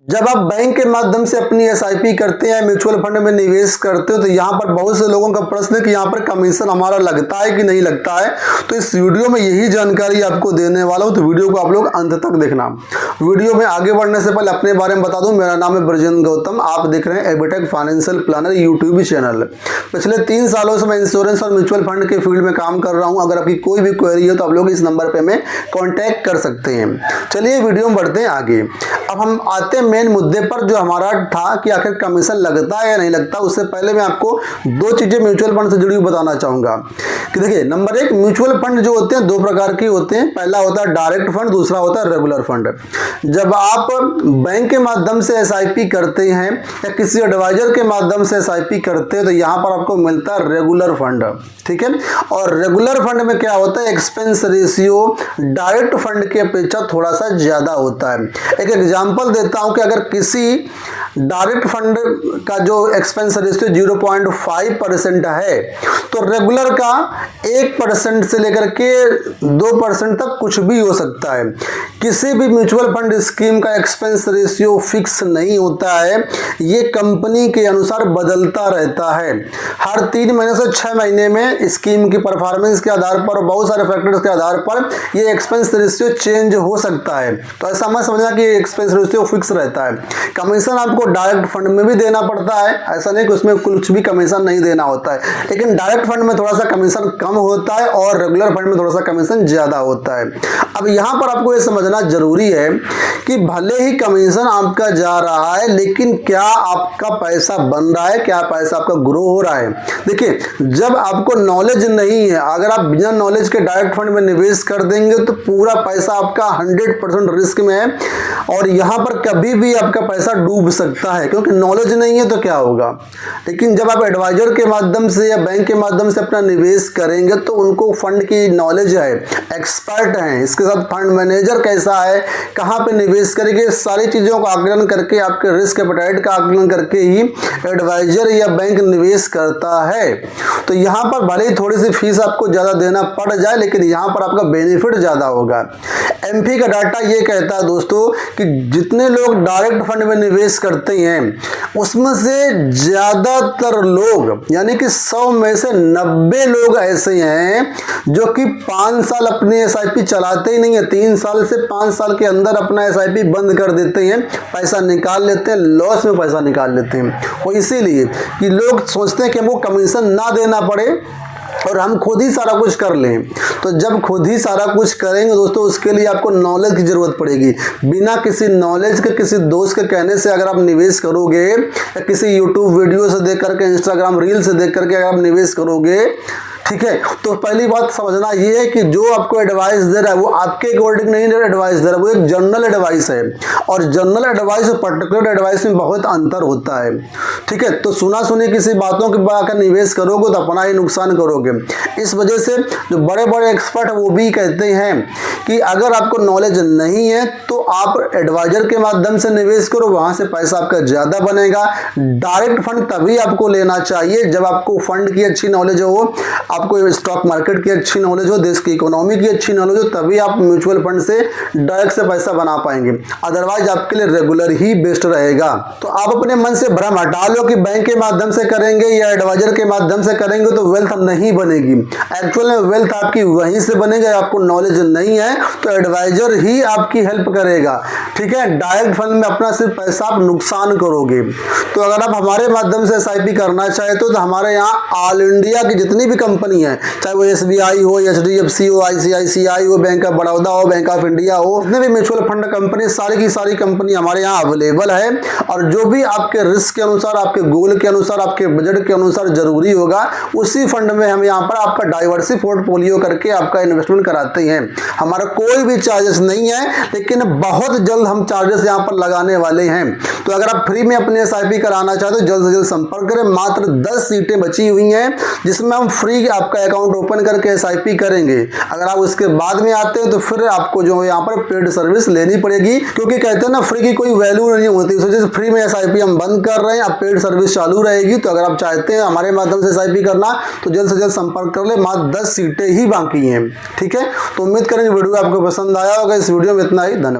जब आप बैंक के माध्यम से अपनी एसआईपी करते हैं, म्यूचुअल फंड में निवेश करते हो, तो यहाँ पर बहुत से लोगों का प्रश्न है कि यहाँ पर कमीशन हमारा लगता है कि नहीं लगता है। तो इस वीडियो में यही जानकारी आपको देने वाला हूँ, तो वीडियो को आप लोग अंत तक देखना। वीडियो में आगे बढ़ने से पहले अपने बारे में बता दूं, मेरा नाम है ब्रजेंद्र गौतम। आप देख रहे हैं एबीटेक फाइनेंशियल प्लानर यूट्यूब चैनल। पिछले 3 सालों से मैं इंश्योरेंस और म्यूचुअल फंड के फील्ड में काम कर रहा हूँ। अगर आपकी कोई भी क्वेरी हो तो आप लोग इस नंबर पर हमें कॉन्टैक्ट कर सकते हैं। चलिए वीडियो में बढ़ते हैं आगे। अब हम आते हैं मेन मुद्दे पर, जो हमारा था कि आखिर कमीशन लगता है या नहीं लगता। उससे पहले मैं आपको 2 चीजें म्यूचुअल फंड से जुड़ी हुई बताना चाहूंगा कि देखिए, नंबर 1, म्यूचुअल फंड जो होते हैं 2 प्रकार के होते हैं। पहला होता है डायरेक्ट फंड, दूसरा होता है रेगुलर फंड। जब आप बैंक के माध्यम से एसआईपी करते हैं या किसी एडवाइजर के माध्यम से एसआईपी करते हैं तो यहाँ पर आपको मिलता है रेगुलर फंड, ठीक है। और रेगुलर फंड में क्या होता है, एक्सपेंस रेशियो डायरेक्ट फंड की अपेक्षा थोड़ा सा ज्यादा होता है। एक एग्जांपल देता हूं कि अगर किसी डायरेक्ट फंड का जो एक्सपेंस रेशियो 0.5% है, तो रेगुलर का 1% से लेकर के 2% तक कुछ भी हो सकता है। किसी भी म्यूचुअल फंड स्कीम का एक्सपेंस रेशियो फिक्स नहीं होता है, ये कंपनी के अनुसार बदलता रहता है। हर 3 महीने से 6 महीने में स्कीम की परफॉर्मेंस के आधार पर, बहुत सारे फैक्टर्स के आधार पर ये एक्सपेंस रेशियो चेंज हो सकता है। तो ऐसा मत समझना कि एक्सपेंस रेशियो फिक्स रहता है। कमीशन आपको डायरेक्ट फंड में भी देना पड़ता है, ऐसा नहीं कि उसमें कुछ भी कमीशन नहीं देना होता है, लेकिन डायरेक्ट फंड में थोड़ा सा कमीशन कम होता है और रेगुलर फंड में थोड़ा सा कमीशन ज्यादा होता है। अब यहां पर आपको यह समझना जरूरी है कि भले ही कमीशन आपका जा रहा है, लेकिन क्या आपका पैसा बन रहा है, क्या पैसा आपका ग्रो हो रहा है। देखिए, जब आपको नॉलेज नहीं है, अगर आप बिना नॉलेज के डायरेक्ट फंड में निवेश कर देंगे तो पूरा पैसा आपका 100% रिस्क में है और यहां पर कभी भी आपका पैसा डूब सकता है, क्योंकि नॉलेज नहीं है तो क्या होगा। लेकिन जब आप एडवाइजर के माध्यम से या बैंक के माध्यम से अपना निवेश करेंगे तो उनको फंड की नॉलेज है, एक्सपर्ट हैं, इसके साथ फंड मैनेजर कैसा है, कहां पे निवेश करेंगे, सारी चीजों का आकलन करके, आपके रिस्क एपेटाइट का आकलन करके ही एडवाइजर या बैंक निवेश करता है। तो यहां पर भले ही थोड़ी सी फीस आपको ज्यादा देना पड़ जाए, लेकिन यहां पर आपका बेनिफिट ज्यादा होगा। एमपी का डाटा ये कहता है दोस्तों कि जितने लोग डायरेक्ट फंड में निवेश करते हैं उसमें से ज्यादातर लोग, यानी कि 100 में से 90 लोग ऐसे हैं जो कि 5 साल अपनी एसआईपी चलाते ही नहीं है, 3 साल से 5 साल के अंदर अपना एसआईपी बंद कर देते हैं, पैसा निकाल लेते हैं, लॉस में पैसा निकाल लेते हैं। वो इसीलिए कि लोग सोचते हैं कि हमको कमीशन ना देना पड़े और हम खुद ही सारा कुछ कर लें। तो जब खुद ही सारा कुछ करेंगे दोस्तों, उसके लिए आपको नॉलेज की जरूरत पड़ेगी। बिना किसी नॉलेज के, किसी दोस्त के कहने से अगर आप निवेश करोगे या किसी यूट्यूब वीडियो से देख करके, इंस्टाग्राम रील से देख करके अगर आप निवेश करोगे, ठीक है, तो पहली बात समझना ये है कि जो आपको एडवाइस दे रहा है वो आपके अकॉर्डिंग नहीं एडवाइस दे रहा है, वो एक जनरल एडवाइस है। और जनरल एडवाइस और पर्टिकुलर एडवाइस में बहुत अंतर होता है, ठीक है। तो सुना सुनी किसी बातों के बाद अगर निवेश करोगे तो अपना ही नुकसान करोगे। इस वजह से जो बड़े बड़े एक्सपर्ट वो भी कहते हैं कि अगर आपको नॉलेज नहीं है तो आप एडवाइजर के माध्यम से निवेश करो, वहां से पैसा आपका ज्यादा बनेगा। डायरेक्ट फंड तभी आपको लेना चाहिए जब आपको फंड की अच्छी नॉलेज हो, आपको स्टॉक मार्केट की अच्छी नॉलेज हो, देश की इकोनॉमी की अच्छी नॉलेज हो, तभी आप म्यूचुअल फंड से डायरेक्ट से पैसा बना पाएंगे। अदरवाइज आपके लिए रेगुलर ही बेस्ट रहेगा। तो आप अपने मन से भ्रम हटा लो कि बैंक के माध्यम से करेंगे या एडवाइजर के माध्यम से करेंगे तो वेल्थ नहीं बनेगी। एक्चुअल में वेल्थ आपकी वहीं से बनेगी। आपको नॉलेज नहीं है तो एडवाइजर ही आपकी हेल्प करेगा, ठीक है। डायरेक्ट फंड में अपना सिर्फ पैसा आप नुकसान करोगे। तो अगर आप हमारे माध्यम से एसआईपी करना चाहते हो तो हमारे यहाँ ऑल इंडिया की जितनी भी कंपनी है, चाहे वो एसबीआई हो, एचडीएफसी हो, आईसीआईसीआई हो, बैंक ऑफ बड़ौदा हो, बैंक ऑफ इंडिया हो, जितने भी म्यूचुअल फंड कंपनी, सारी की सारी कंपनी हमारे यहाँ अवेलेबल है। और जो भी आपके रिस्क के अनुसार, आपके गोल के अनुसार, आपके बजट के अनुसार जरूरी होगा, उसी फंड में हम यहाँ पर आपका डाइवर्सिफाइड पोर्टफोलियो करके आपका इन्वेस्टमेंट कराते हैं। हमारा कोई भी चार्जेस नहीं है, लेकिन बहुत जल्द हम चार्जेस यहाँ पर लगाने वाले हैं। तो अगर आप फ्री में अपने एसआईपी कराना चाहते हो जल्द से जल्द संपर्क करें। मात्र 10 सीटें बची हुई हैं जिसमें हम फ्री आपका अकाउंट ओपन करके एसआईपी करेंगे। अगर आप उसके बाद में आते हैं तो फिर आपको जो यहाँ पर पेड सर्विस लेनी पड़ेगी, क्योंकि कहते हैं ना फ्री की कोई वैल्यू नहीं होती। इस वजह से फ्री में एसआईपी हम बंद कर रहे हैं, अब पेड सर्विस चालू रहेगी। तो अगर आप चाहते हैं हमारे माध्यम से एसआईपी करना तो जल्द से जल्द संपर्क कर ले। मात्र 10 सीटें ही बाकी हैं, ठीक है। तो उम्मीद करेंगे वीडियो आपको पसंद आया होगा। इस वीडियो में इतना ही, धन्यवाद।